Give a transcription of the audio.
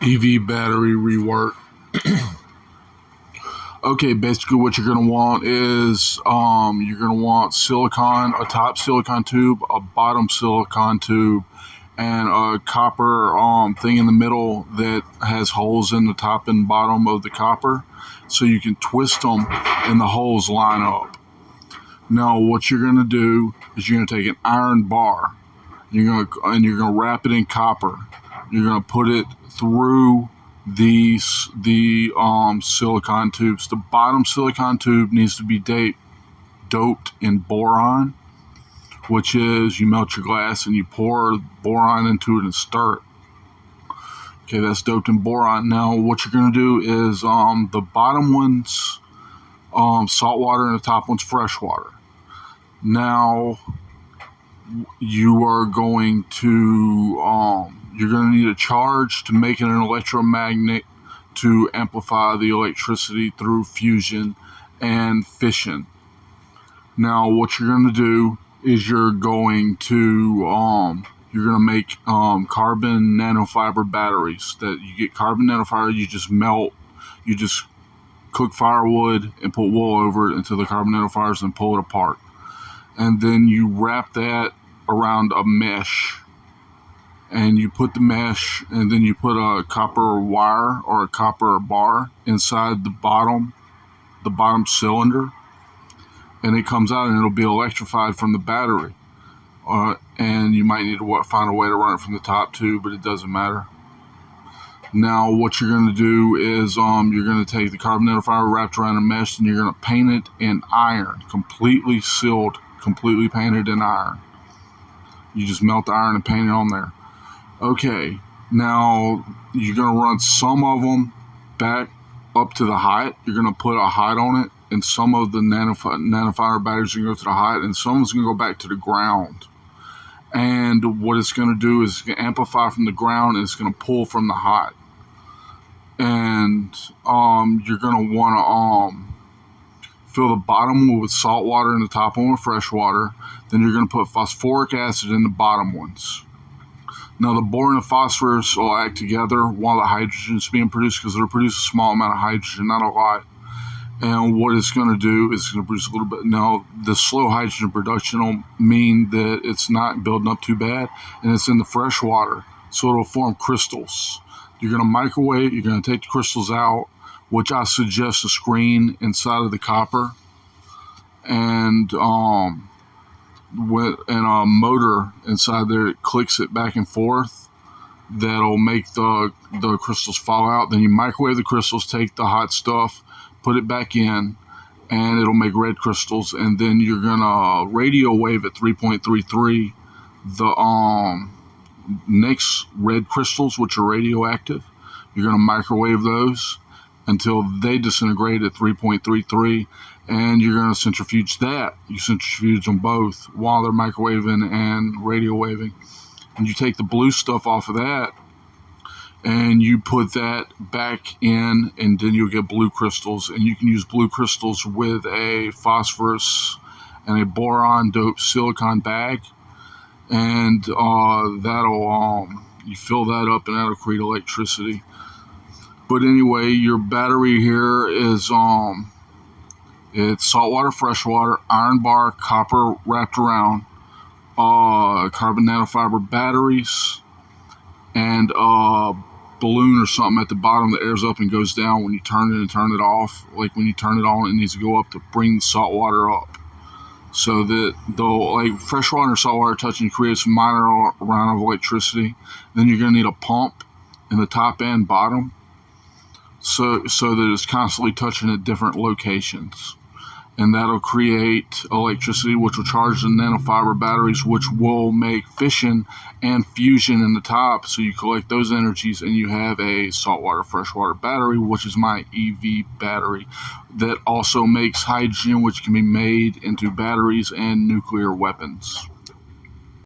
EV battery rework. Okay, basically what you're going to want is you're going to want silicon, a top silicon tube, a bottom silicon tube, and a copper thing in the middle that has holes in the top and bottom of the copper, so you can twist them and the holes line up. Now what you're going to do is you're going to take an iron bar, you're going to wrap it in copper. You're going to put it through the silicon tubes. The bottom silicon tube needs to be doped in boron, which is you melt your glass and you pour boron into it and stir it. Okay, that's doped in boron. Now what you're going to do is the bottom one's salt water and the top one's fresh water. Now you are going to you're going to need a charge to make it an electromagnet to amplify the electricity through fusion and fission. Now what you're going to do is you're going to make carbon nanofiber batteries. That you get carbon nanofiber, you just cook firewood and put wool over it into the carbon nanofibers and pull it apart. And then you wrap that around a mesh, and you put the mesh, and then you put a copper wire or a copper bar inside the bottom cylinder, and it comes out and it'll be electrified from the battery. And you might need to find a way to run it from the top too, but it doesn't matter. Now what you're going to do is you're going to take the carbon nanofiber wrapped around a mesh, and you're going to paint it in iron, completely sealed, completely painted in iron. You just melt the iron and paint it on there. Okay, now you're going to run some of them back up to the height. You're going to put a height on it, and some of the nanofiber batteries are going to go to the height, and some is going to go back to the ground. And what it's going to do is it's going to amplify from the ground, and it's going to pull from the height. And you're going to want to fill the bottom one with salt water and the top one with fresh water. Then you're going to put phosphoric acid in the bottom ones. Now the boron and phosphorus will act together while the hydrogen is being produced, because it'll produce a small amount of hydrogen, not a lot. And what it's going to do is it's going to produce a little bit. Now the slow hydrogen production will mean that it's not building up too bad, and it's in the fresh water, so it'll form crystals. You're going to microwave, you're going to take the crystals out, which I suggest a screen inside of the copper, and a motor inside there that clicks it back and forth. That'll make the crystals fall out. Then you microwave the crystals, take the hot stuff, put it back in, and it'll make red crystals. And then you're gonna radio wave at 3.33 the next red crystals, which are radioactive. You're gonna microwave those until they disintegrate at 3.33, and you're going to centrifuge that. You centrifuge them both while they're microwaving and radio waving. And you take the blue stuff off of that, and you put that back in, and then you'll get blue crystals. And you can use blue crystals with a phosphorus and a boron doped silicon bag, and that'll you fill that up, and that'll create electricity. But anyway, your battery here is it's saltwater, freshwater, iron bar, copper wrapped around, carbon nanofiber batteries, and a balloon or something at the bottom that airs up and goes down when you turn it and turn it off. Like when you turn it on, it needs to go up to bring the salt water up, so that freshwater and saltwater touching creates a minor amount of electricity. Then you're going to need a pump in the top and bottom, so that it's constantly touching at different locations. And that'll create electricity, which will charge the nanofiber batteries, which will make fission and fusion in the top. So you collect those energies, and you have a saltwater, freshwater battery, which is my EV battery, that also makes hydrogen, which can be made into batteries and nuclear weapons.